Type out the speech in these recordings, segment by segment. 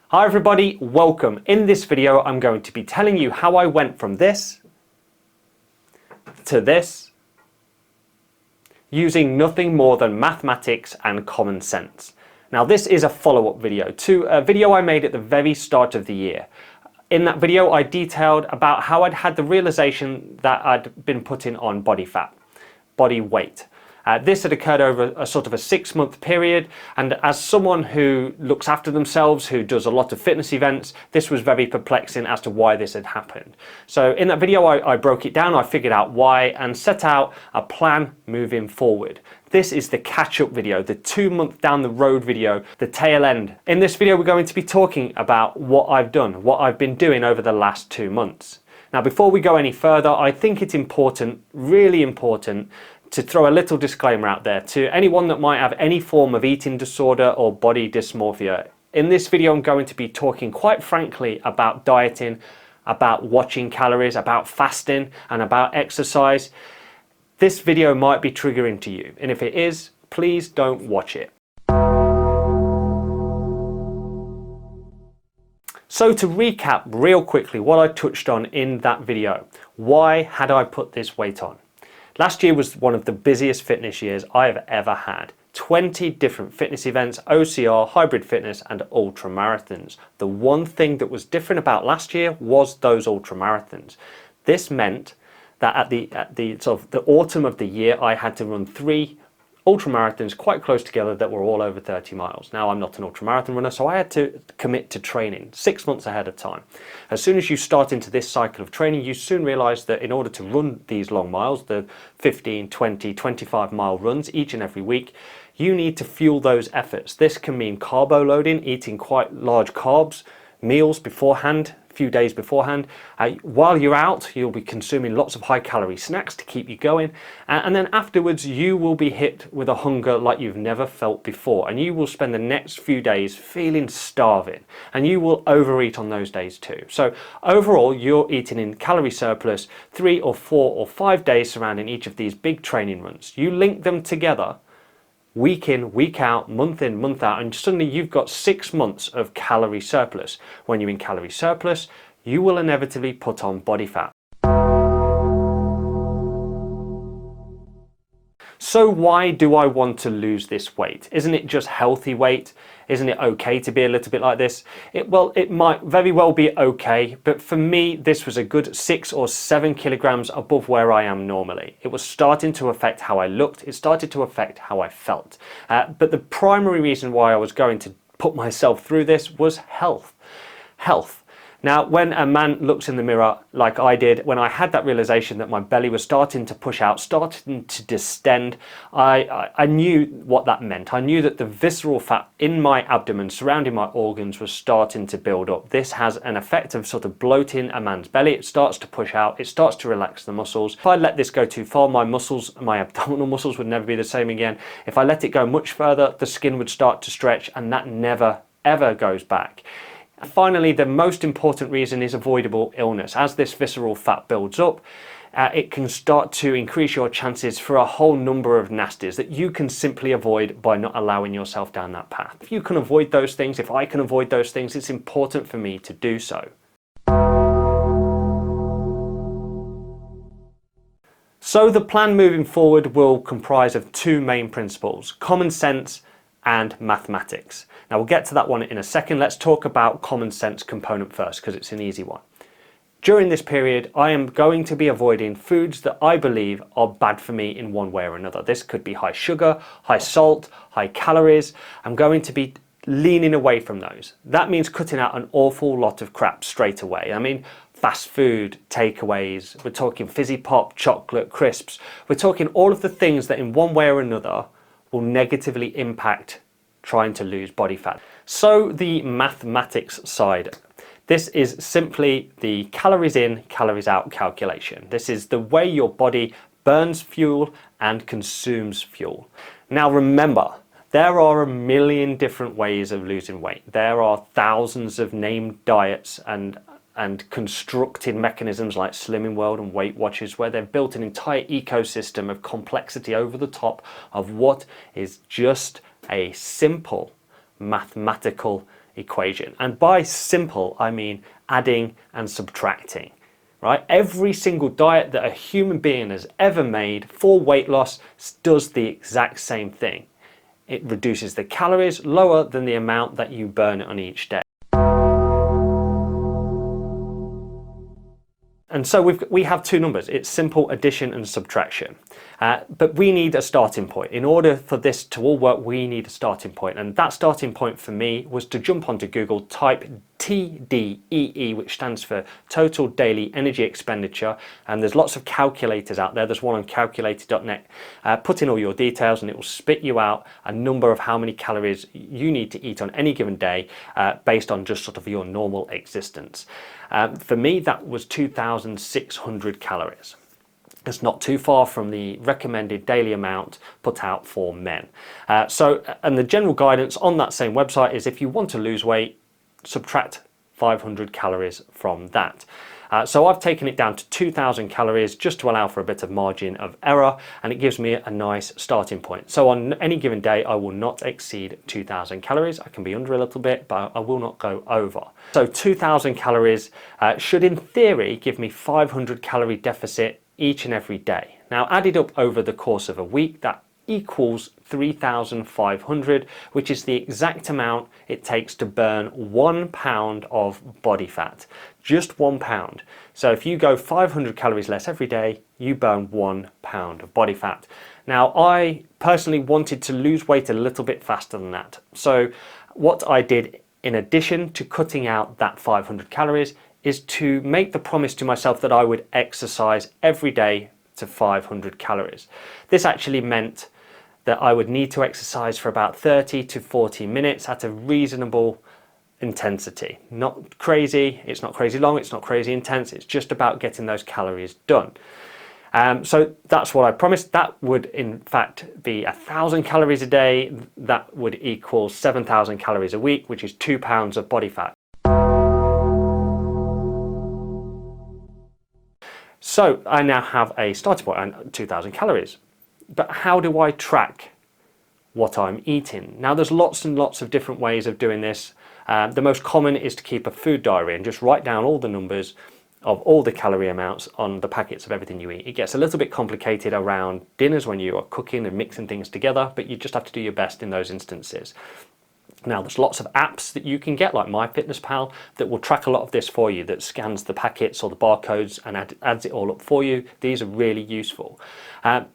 Hi everybody, welcome. In this video I'm going to be telling you how I went from this to this using nothing more than mathematics and common sense. Now this is a follow-up video to a video I made at the very start of the year. In that video I detailed about how I'd had the realization that I'd been putting on body fat, body weight. This had occurred over a sort of a 6-month period, and as someone who looks after themselves, who does a lot of fitness events, this was very perplexing as to why this had happened. So in that video I broke it down, I figured out why and set out a plan moving forward. This is the catch-up video, the 2-month down the road video, the tail end. In this video we're going to be talking about what I've done, what I've been doing over the last 2 months. Now before we go any further, I think it's important, really important, to throw a little disclaimer out there to anyone that might have any form of eating disorder or body dysmorphia. In this video I'm going to be talking quite frankly about dieting, about watching calories, about fasting and about exercise. This video might be triggering to you, and if it is, please don't watch it. So to recap real quickly what I touched on in that video, why had I put this weight on? Last year was one of the busiest fitness years I've ever had. 20 different fitness events, OCR, hybrid fitness and ultra marathons. The one thing that was different about last year was those ultra marathons. This meant that at the sort of the autumn of the year I had to run 3 ultra marathons quite close together that were all over 30 miles. Now I'm not an ultra marathon runner, so I had to commit to training 6 months ahead of time. As soon as you start into this cycle of training, you soon realize that in order to run these long miles, the 15, 20, 25 mile runs each and every week, you need to fuel those efforts. This can mean carbo loading, eating quite large carbs, meals beforehand, few days beforehand. While you're out, you'll be consuming lots of high calorie snacks to keep you going, and then afterwards you will be hit with a hunger like you've never felt before, and you will spend the next few days feeling starving, and you will overeat on those days too. So overall you're eating in calorie surplus 3 or 4 or 5 days surrounding each of these big training runs. You link them together week in, week out, month in, month out, and suddenly you've got 6 months of calorie surplus. When you're in calorie surplus, you will inevitably put on body fat. So why do I want to lose this weight? Isn't it just healthy weight? Isn't it okay to be a little bit like this? Well, it might very well be okay, but for me, this was a good 6 or 7 kilograms above where I am normally. It was starting to affect how I looked. It started to affect how I felt. But the primary reason why I was going to put myself through this was health. Now, when a man looks in the mirror like I did, when I had that realization that my belly was starting to push out, starting to distend, I knew what that meant. I knew that the visceral fat in my abdomen surrounding my organs was starting to build up. This has an effect of sort of bloating a man's belly. It starts to push out, it starts to relax the muscles. If I let this go too far, my muscles, my abdominal muscles would never be the same again. If I let it go much further, the skin would start to stretch, and that never, ever goes back. Finally, the most important reason is avoidable illness. As this visceral fat builds up, it can start to increase your chances for a whole number of nasties that you can simply avoid by not allowing yourself down that path. If you can avoid those things, if I can avoid those things, it's important for me to do so. So the plan moving forward will comprise of 2 main principles: common sense and mathematics. Now we'll get to that one in a second. Let's talk about common sense component first, because it's an easy one. During this period, I am going to be avoiding foods that I believe are bad for me in one way or another. This could be high sugar, high salt, high calories. I'm going to be leaning away from those. That means cutting out an awful lot of crap straight away. I mean, fast food, takeaways, we're talking fizzy pop, chocolate, crisps. We're talking all of the things that in one way or another will negatively impact trying to lose body fat. So the mathematics side. This is simply the calories in, calories out calculation. This is the way your body burns fuel and consumes fuel. Now remember, there are a million different ways of losing weight. There are thousands of named diets and constructed mechanisms like Slimming World and Weight Watchers, where they've built an entire ecosystem of complexity over the top of what is just a simple mathematical equation. And by simple, I mean adding and subtracting, right? Every single diet that a human being has ever made for weight loss does the exact same thing. It reduces the calories lower than the amount that you burn on each day. And so we have two numbers. It's simple addition and subtraction. But we need a starting point. In order for this to all work, we need a starting point. And that starting point for me was to jump onto Google, type TDEE, which stands for Total Daily Energy Expenditure. And there's lots of calculators out there. There's one on calculator.net. Put in all your details and it will spit you out a number of how many calories you need to eat on any given day based on just sort of your normal existence. For me, that was 2,600 calories. It's not too far from the recommended daily amount put out for men. And the general guidance on that same website is if you want to lose weight, subtract 500 calories from that. So I've taken it down to 2,000 calories just to allow for a bit of margin of error, and it gives me a nice starting point. So on any given day, I will not exceed 2,000 calories. I can be under a little bit, but I will not go over. So 2,000 calories should in theory give me 500 calorie deficit each and every day. Now added up over the course of a week, that equals 3,500, which is the exact amount it takes to burn 1 pound of body fat. Just 1 pound. So if you go 500 calories less every day, you burn 1 pound of body fat. Now I personally wanted to lose weight a little bit faster than that. So what I did in addition to cutting out that 500 calories is to make the promise to myself that I would exercise every day to 500 calories. This actually meant that I would need to exercise for about 30 to 40 minutes at a reasonable intensity. Not crazy, it's not crazy long, it's not crazy intense, it's just about getting those calories done. So that's what I promised. That would in fact be 1,000 calories a day. That would equal 7,000 calories a week, which is 2 pounds of body fat. So I now have a starting point on 2,000 calories. But how do I track what I'm eating? Now there's lots and lots of different ways of doing this. The most common is to keep a food diary and just write down all the numbers of all the calorie amounts on the packets of everything you eat. It gets a little bit complicated around dinners when you are cooking and mixing things together, but you just have to do your best in those instances. Now there's lots of apps that you can get like MyFitnessPal that will track a lot of this for you, that scans the packets or the barcodes and adds it all up for you. These are really useful.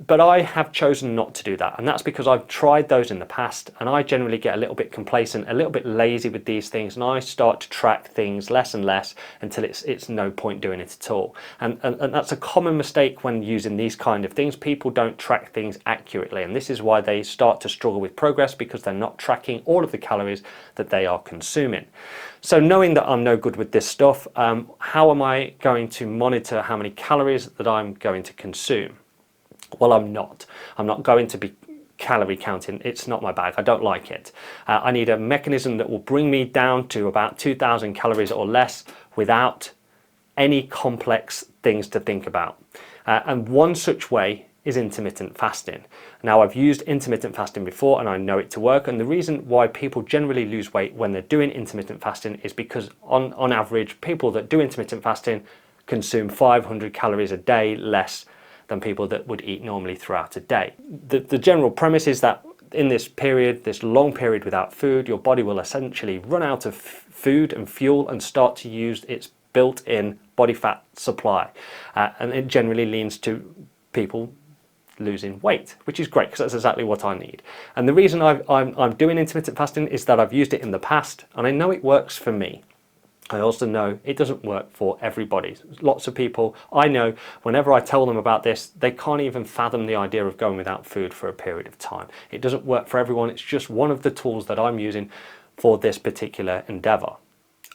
But I have chosen not to do that, and that's because I've tried those in the past and I generally get a little bit complacent, a little bit lazy with these things, and I start to track things less and less until it's no point doing it at all. And that's a common mistake when using these kind of things. People don't track things accurately, and this is why they start to struggle with progress, because they're not tracking all of the calories that they are consuming. So knowing that I'm no good with this stuff, how am I going to monitor how many calories that I'm going to consume? Well, I'm not going to be calorie counting. It's not my bag. I don't like it. I need a mechanism that will bring me down to about 2,000 calories or less without any complex things to think about. And one such way is intermittent fasting. Now I've used intermittent fasting before and I know it to work, and the reason why people generally lose weight when they're doing intermittent fasting is because on average people that do intermittent fasting consume 500 calories a day less than people that would eat normally throughout a day. The general premise is that in this period, this long period without food, your body will essentially run out of food and fuel and start to use its built-in body fat supply, and it generally leads to people losing weight, which is great because that's exactly what I need. And the reason I'm doing intermittent fasting is that I've used it in the past and I know it works for me. I also know it doesn't work for everybody. Lots of people I know, whenever I tell them about this, they can't even fathom the idea of going without food for a period of time. It doesn't work for everyone. It's just one of the tools that I'm using for this particular endeavor.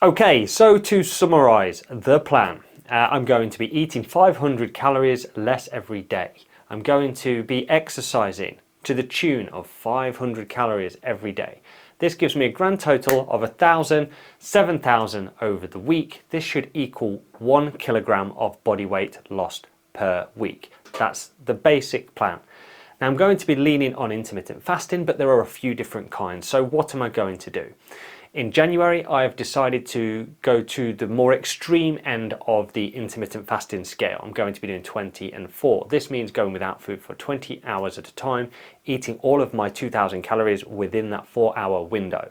Okay, so to summarize the plan, I'm going to be eating 500 calories less every day. I'm going to be exercising to the tune of 500 calories every day. This gives me a grand total of 1,000, 7,000 over the week. This should equal 1 kilogram of body weight lost per week. That's the basic plan. Now I'm going to be leaning on intermittent fasting, but there are a few different kinds. So what am I going to do? In January, I have decided to go to the more extreme end of the intermittent fasting scale. I'm going to be doing 20 and 4. This means going without food for 20 hours at a time, eating all of my 2000 calories within that 4-hour window.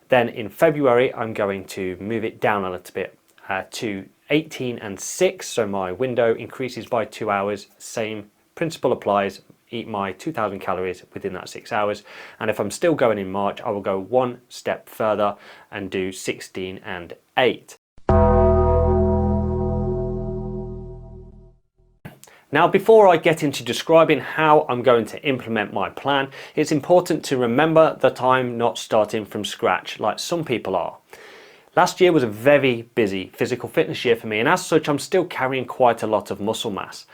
Then in February, I'm going to move it down a little bit to 18 and 6. So my window increases by 2 hours. Same principle applies. Eat my 2000 calories within that 6 hours. And if I'm still going in March, I will go one step further and do 16 and 8. Now, before I get into describing how I'm going to implement my plan, it's important to remember that I'm not starting from scratch like some people are. Last year was a very busy physical fitness year for me, and as such, I'm still carrying quite a lot of muscle mass.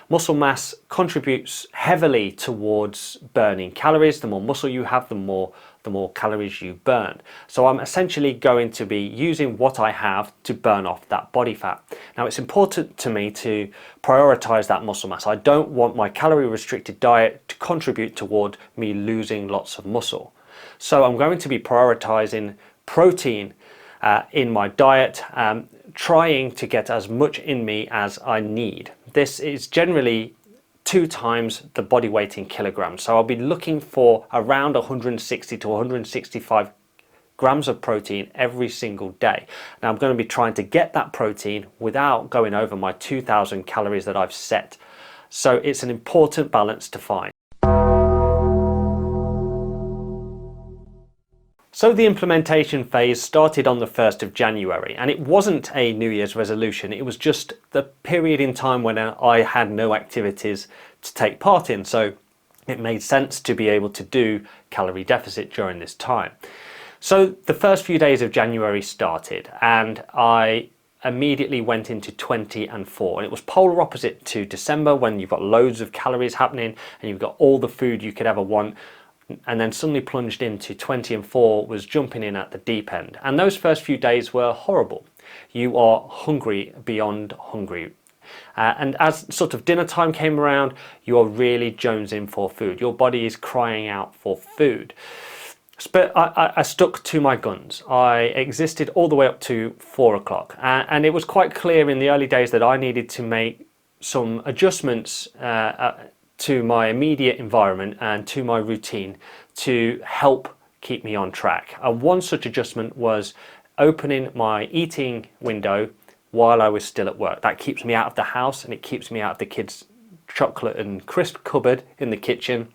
Muscle mass contributes heavily towards burning calories. The more muscle you have, the more calories you burn. So I'm essentially going to be using what I have to burn off that body fat. Now, it's important to me to prioritize that muscle mass. I don't want my calorie restricted diet to contribute toward me losing lots of muscle. So I'm going to be prioritizing protein in my diet, trying to get as much in me as I need. This is generally 2 times the body weight in kilograms. So I'll be looking for around 160 to 165 grams of protein every single day. Now I'm going to be trying to get that protein without going over my 2000 calories that I've set. So it's an important balance to find. So the implementation phase started on the 1st of January, and it wasn't a New Year's resolution. It was just the period in time when I had no activities to take part in. So it made sense to be able to do calorie deficit during this time. So the first few days of January started, and I immediately went into 20 and 4. And it was polar opposite to December, when you've got loads of calories happening and you've got all the food you could ever want. And then suddenly plunged into 20 and 4, was jumping in at the deep end. And those first few days were horrible. You are hungry beyond hungry. And as sort of dinner time came around, you are really jonesing for food. Your body is crying out for food. But I stuck to my guns. I existed all the way up to 4 o'clock. And it was quite clear in the early days that I needed to make some adjustments to my immediate environment and to my routine to help keep me on track. One such adjustment was opening my eating window while I was still at work. That keeps me out of the house, and it keeps me out of the kids' chocolate and crisp cupboard in the kitchen,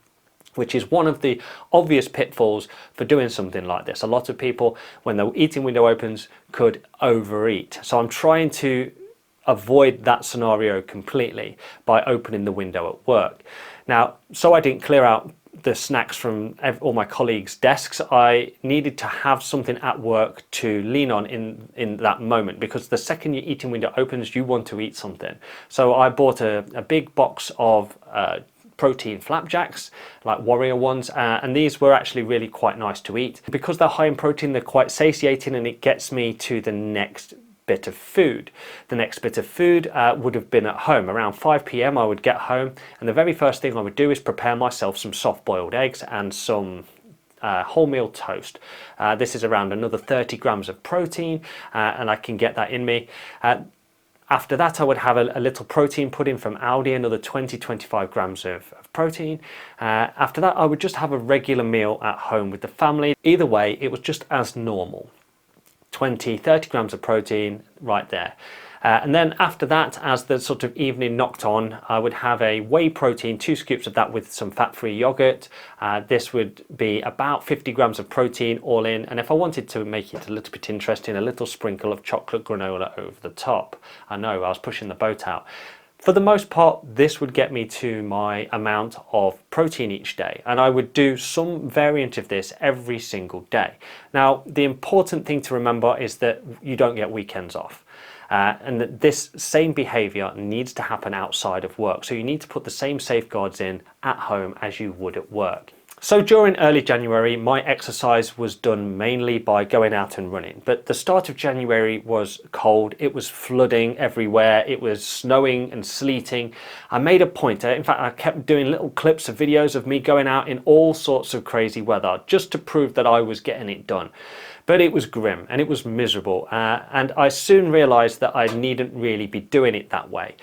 which is one of the obvious pitfalls for doing something like this. A lot of people, when the eating window opens, could overeat. So I'm trying to avoid that scenario completely by opening the window at work. Now, so I didn't clear out the snacks from all my colleagues' desks, I needed to have something at work to lean on in that moment, because the second your eating window opens, you want to eat something. So I bought a big box of protein flapjacks, like Warrior ones, and these were actually really quite nice to eat. Because they're high in protein, they're quite satiating, and it gets me to the next bit of food. The next bit of food would have been at home. Around 5 p.m. I would get home, and the very first thing I would do is prepare myself some soft boiled eggs and some wholemeal toast. This is around another 30 grams of protein, and I can get that in me. After that, I would have a little protein pudding from Aldi, another 20-25 grams of protein. After that, I would just have a regular meal at home with the family. Either way, it was just as normal. 20-30 grams of protein right there. And then after that, as the sort of evening knocked on, I would have a whey protein, 2 scoops of that with some fat-free yogurt. This would be about 50 grams of protein all in. And if I wanted to make it a little bit interesting, a little sprinkle of chocolate granola over the top. I know, I was pushing the boat out. For the most part, this would get me to my amount of protein each day, and I would do some variant of this every single day. Now, the important thing to remember is that you don't get weekends off. And that this same behavior needs to happen outside of work. So you need to put the same safeguards in at home as you would at work. So during early January, my exercise was done mainly by going out and running. But the start of January was cold. It was flooding everywhere. It was snowing and sleeting. I made a point. In fact, I kept doing little clips of videos of me going out in all sorts of crazy weather just to prove that I was getting it done. But it was grim and it was miserable, and I soon realized that I needn't really be doing it that way.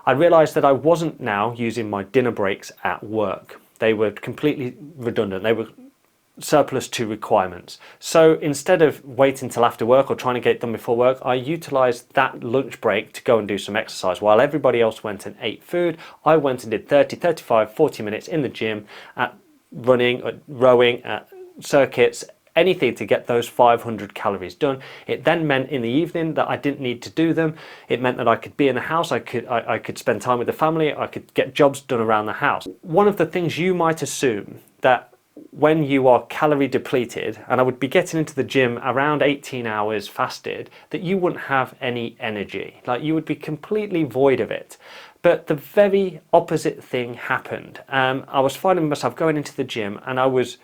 I realized that I wasn't now using my dinner breaks at work. They were completely redundant. They were surplus to requirements. So instead of waiting till after work or trying to get it done before work, I utilized that lunch break to go and do some exercise. While everybody else went and ate food, I went and did 30, 35, 40 minutes in the gym at running, at rowing, at circuits, anything to get those 500 calories done. It then meant in the evening that I didn't need to do them. It meant that I could be in the house, I could spend time with the family, I could get jobs done around the house. One of the things you might assume that when you are calorie depleted, and I would be getting into the gym around 18 hours fasted, that you wouldn't have any energy, like you would be completely void of it. But the very opposite thing happened. I was finding myself going into the gym and I was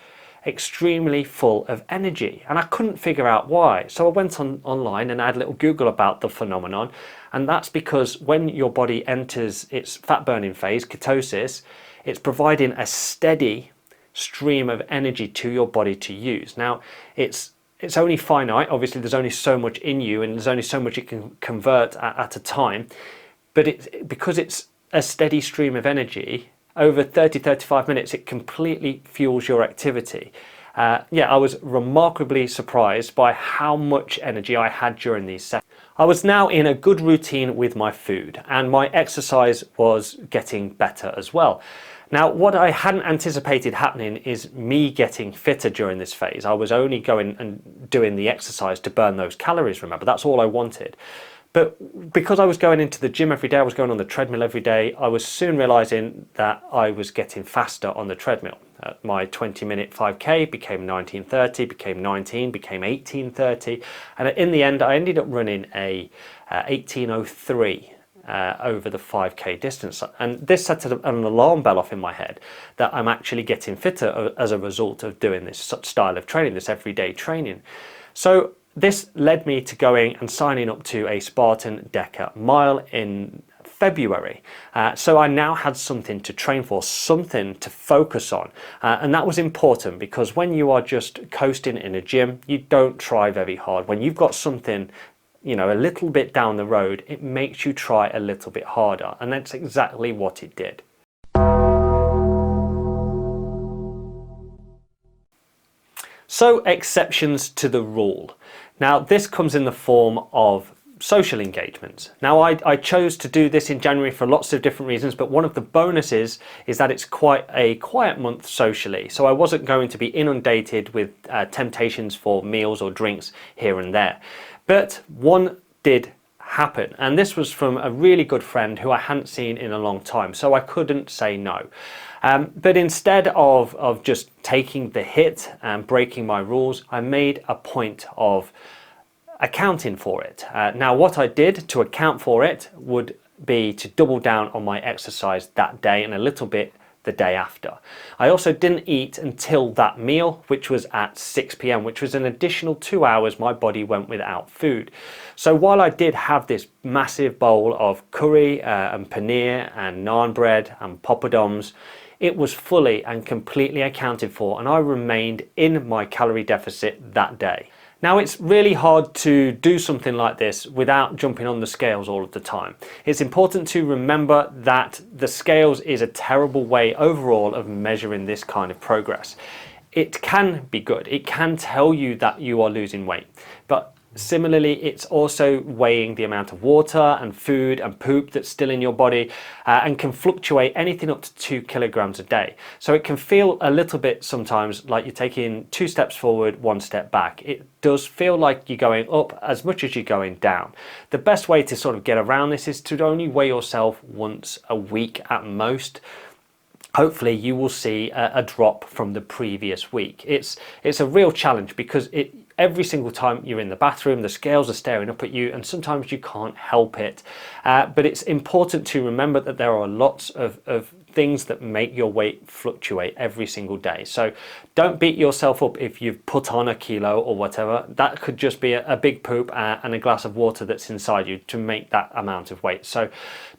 extremely full of energy and I couldn't figure out why. So I went online and I had a little Google about the phenomenon, and that's because when your body enters its fat burning phase, ketosis, it's providing a steady stream of energy to your body to use. Now it's only finite, obviously there's only so much in you and there's only so much it can convert at a time, but because it's a steady stream of energy over 30-35 minutes, it completely fuels your activity. Yeah, I was remarkably surprised by how much energy I had during these sessions. I was now in a good routine with my food and my exercise was getting better as well. Now, what I hadn't anticipated happening is me getting fitter during this phase. I was only going and doing the exercise to burn those calories, remember, that's all I wanted. But because I was going into the gym every day, I was going on the treadmill every day, I was soon realizing that I was getting faster on the treadmill. My 20-minute 5K became 19:30, became 19, became 18:30, and in the end I ended up running a 18:03 over the 5K distance, and this set an alarm bell off in my head that I'm actually getting fitter as a result of doing this style of training, this everyday training. So this led me to going and signing up to a Spartan Deca mile in February. So I now had something to train for, something to focus on, and that was important because when you are just coasting in a gym, you don't try very hard. When you've got something, you know, a little bit down the road, it makes you try a little bit harder, and that's exactly what it did. So, exceptions to the rule. Now, this comes in the form of social engagements. Now, I chose to do this in January for lots of different reasons, but one of the bonuses is that it's quite a quiet month socially. So I wasn't going to be inundated with temptations for meals or drinks here and there. But one did happen, and this was from a really good friend who I hadn't seen in a long time, so I couldn't say no. But instead of just taking the hit and breaking my rules, I made a point of accounting for it. Now, what I did to account for it would be to double down on my exercise that day and a little bit the day after. I also didn't eat until that meal, which was at 6 p.m, which was an additional 2 hours my body went without food. So while I did have this massive bowl of curry and paneer and naan bread and poppadoms, it was fully and completely accounted for, and I remained in my calorie deficit that day. Now, it's really hard to do something like this without jumping on the scales all of the time. It's important to remember that the scales is a terrible way overall of measuring this kind of progress. It can be good. It can tell you that you are losing weight, but similarly, it's also weighing the amount of water and food and poop that's still in your body and can fluctuate anything up to 2 kilograms a day. So it can feel a little bit sometimes like you're taking 2 steps forward, 1 step back. It does feel like you're going up as much as you're going down. The best way to sort of get around this is to only weigh yourself once a week at most. Hopefully you will see a drop from the previous week. It's a real challenge because every single time you're in the bathroom, the scales are staring up at you, and sometimes you can't help it. But it's important to remember that there are lots of things that make your weight fluctuate every single day. So don't beat yourself up if you've put on a kilo or whatever. That could just be a big poop and a glass of water that's inside you to make that amount of weight. So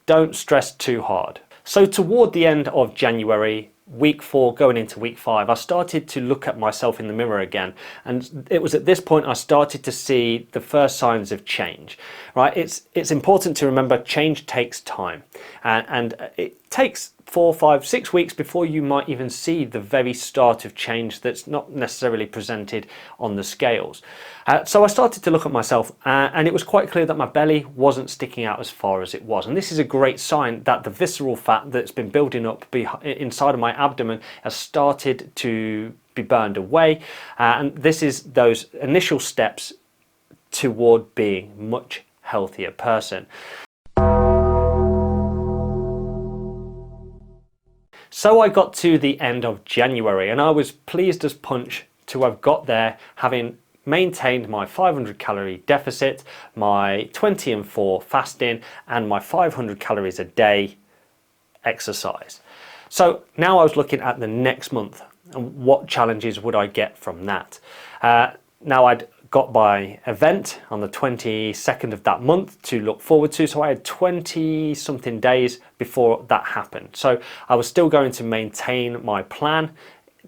don't stress too hard. So toward the end of January, week 4 going into week 5, I started to look at myself in the mirror again, and it was at this point I started to see the first signs of change. Right, it's important to remember change takes time, and it takes 4, 5, 6 weeks before you might even see the very start of change that's not necessarily presented on the scales. So I started to look at myself, and it was quite clear that my belly wasn't sticking out as far as it was, and this is a great sign that the visceral fat that's been building up inside of my abdomen has started to be burned away, and this is those initial steps toward being a much healthier person. So I got to the end of January, and I was pleased as punch to have got there, having maintained my 500 calorie deficit, my 20 and 4 fasting, and my 500 calories a day exercise. So now I was looking at the next month and what challenges would I get from that. Now I'd got my event on the 22nd of that month to look forward to, so I had 20 something days before that happened. So I was still going to maintain my plan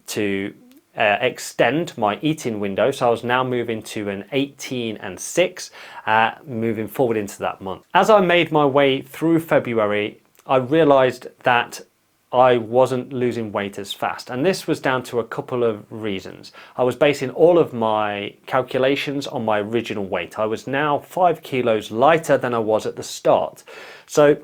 to extend my eating window, so I was now moving to an 18 and 6 moving forward into that month. As I made my way through February, I realized that I wasn't losing weight as fast, and this was down to a couple of reasons. I was basing all of my calculations on my original weight. I was now 5 kilos lighter than I was at the start, so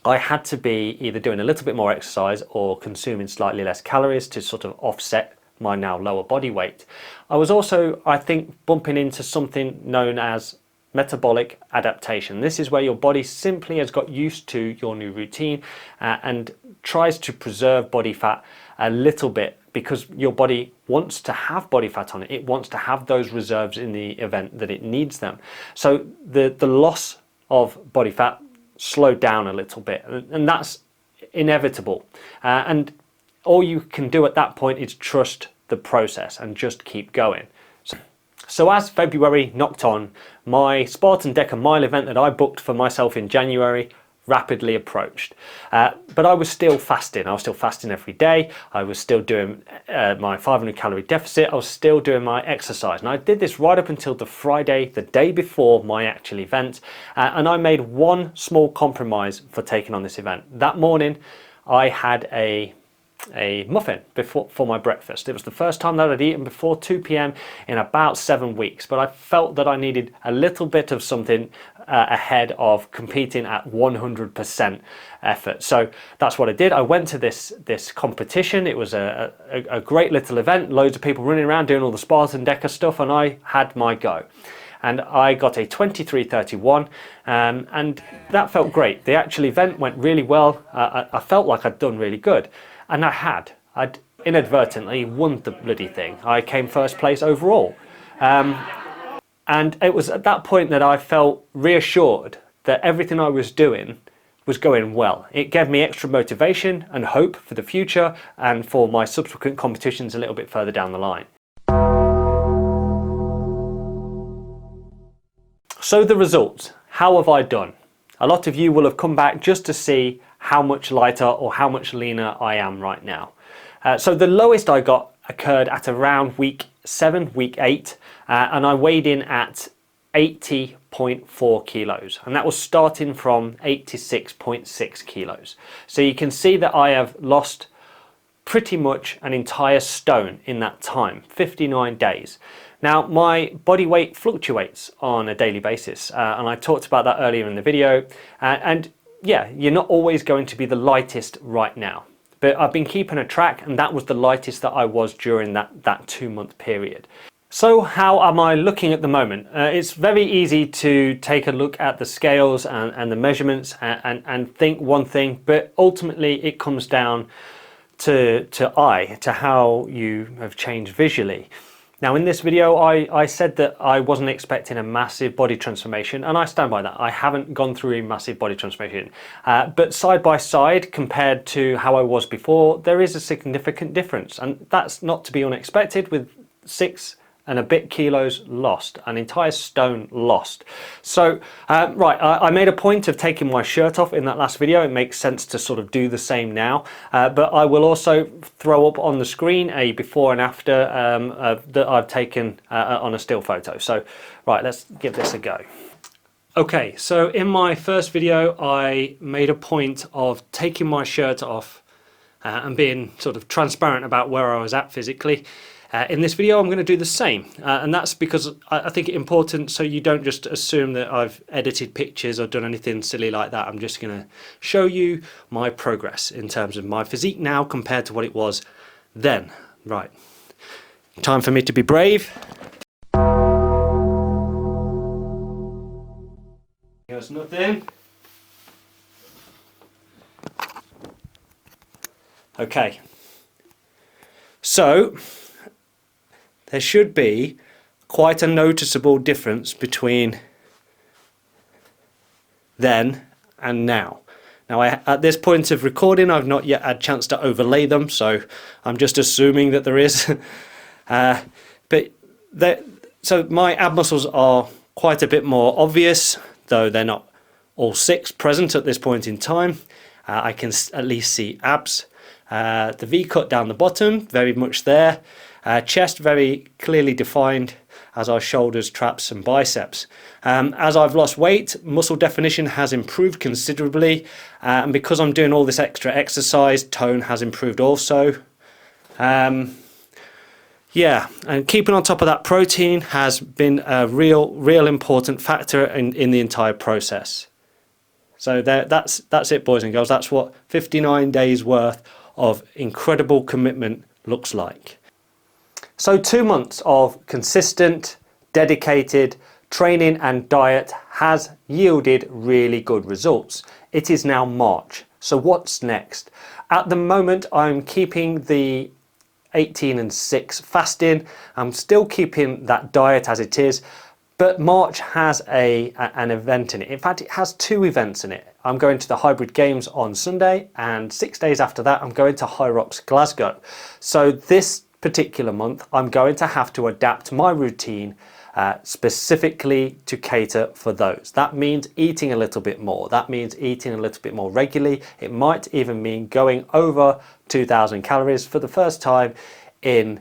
I had to be either doing a little bit more exercise or consuming slightly less calories to sort of offset my now lower body weight. I was also, I think, bumping into something known as metabolic adaptation. This is where your body simply has got used to your new routine and tries to preserve body fat a little bit, because your body wants to have body fat on it. It wants to have those reserves in the event that it needs them. So the loss of body fat slowed down a little bit, and that's inevitable. And all you can do at that point is trust the process and just keep going. So as February knocked on, my Spartan Deca mile event that I booked for myself in January rapidly approached. But I was still fasting. I was still fasting every day. I was still doing my 500 calorie deficit. I was still doing my exercise. And I did this right up until the Friday, the day before my actual event. And I made one small compromise for taking on this event. That morning, I had a muffin for my breakfast. It was the first time that I'd eaten before 2 p.m. in about 7 weeks, but I felt that I needed a little bit of something ahead of competing at 100% effort. So that's what I did. I went to this competition. It was a great little event, loads of people running around doing all the Spartan Deca stuff, and I had my go. And I got a 23:31, and that felt great. The actual event went really well. I felt like I'd done really good. And I'd inadvertently won the bloody thing. I came first place overall. And it was at that point that I felt reassured that everything I was doing was going well. It gave me extra motivation and hope for the future and for my subsequent competitions a little bit further down the line. So the results, how have I done? A lot of you will have come back just to see how much lighter or how much leaner I am right now. So the lowest I got occurred at around week 7, week 8, and I weighed in at 80.4 kilos, and that was starting from 86.6 kilos. So you can see that I have lost pretty much an entire stone in that time, 59 days. Now, my body weight fluctuates on a daily basis, and I talked about that earlier in the video, and yeah, you're not always going to be the lightest right now, but I've been keeping a track, and that was the lightest that I was during that 2-month period. So how am I looking at the moment? It's very easy to take a look at the scales and the measurements and think one thing, but ultimately it comes down to how you have changed visually. Now in this video, I said that I wasn't expecting a massive body transformation, and I stand by that. I haven't gone through a massive body transformation, but side by side compared to how I was before, there is a significant difference, and that's not to be unexpected with 6 and a bit kilos lost, an entire stone lost. So right, I made a point of taking my shirt off in that last video. It makes sense to sort of do the same now, but I will also throw up on the screen a before and after that I've taken on a still photo. So right, let's give this a go. Okay, so in my first video I made a point of taking my shirt off and being sort of transparent about where I was at physically. In this video I'm going to do the same, and that's because I think it's important so you don't just assume that I've edited pictures or done anything silly like that. I'm just going to show you my progress in terms of my physique now compared to what it was then. Right, time for me to be brave. Here's nothing. Okay, so there should be quite a noticeable difference between then and now. Now, at this point of recording, I've not yet had a chance to overlay them, so I'm just assuming that there is. So my ab muscles are quite a bit more obvious, though they're not all 6 present at this point in time. I can at least see abs. The V-cut down the bottom, very much there. Chest very clearly defined, as are shoulders, traps and biceps. As I've lost weight, muscle definition has improved considerably, and because I'm doing all this extra exercise, tone has improved also. Yeah, and keeping on top of that protein has been a real important factor in the entire process. So that's it, boys and girls. That's what 59 days worth of incredible commitment looks like. So 2 months of consistent, dedicated training and diet has yielded really good results. It is now March. So what's next? At the moment, I'm keeping the 18 and 6 fasting. I'm still keeping that diet as it is, but March has an event in it. In fact, it has 2 events in it. I'm going to the Hybrid Games on Sunday, and 6 days after that, I'm going to Hyrox Glasgow. So this particular month, I'm going to have to adapt my routine specifically to cater for those. That means eating a little bit more. That means eating a little bit more regularly. It might even mean going over 2,000 calories for the first time in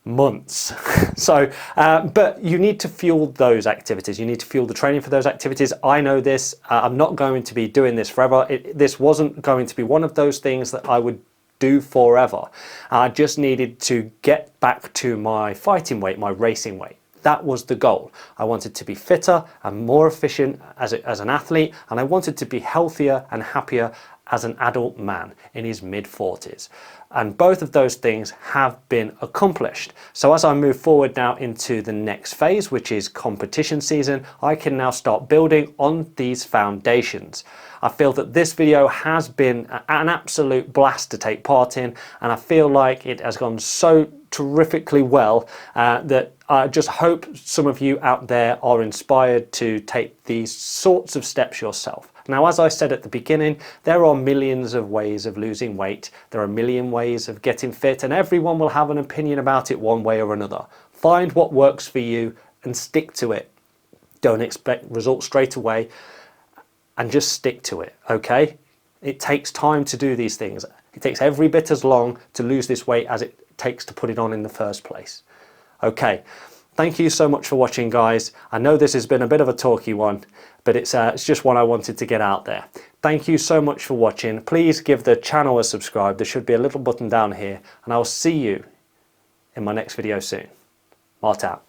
months. So, but you need to fuel those activities. You need to fuel the training for those activities. I know this. I'm not going to be doing this forever. This wasn't going to be one of those things that I would do forever. I just needed to get back to my fighting weight, my racing weight. That was the goal. I wanted to be fitter and more efficient as an athlete, and I wanted to be healthier and happier as an adult man in his mid-40s. And both of those things have been accomplished. So as I move forward now into the next phase, which is competition season, I can now start building on these foundations. I feel that this video has been an absolute blast to take part in, and I feel like it has gone so terrifically well that I just hope some of you out there are inspired to take these sorts of steps yourself. Now, as I said at the beginning, there are millions of ways of losing weight. There are a million ways of getting fit, and everyone will have an opinion about it one way or another. Find what works for you and stick to it. Don't expect results straight away, and just stick to it, okay? It takes time to do these things. It takes every bit as long to lose this weight as it takes to put it on in the first place. Okay, thank you so much for watching, guys. I know this has been a bit of a talky one, but it's just one I wanted to get out there. Thank you so much for watching. Please give the channel a subscribe. There should be a little button down here, and I'll see you in my next video soon. Mart out.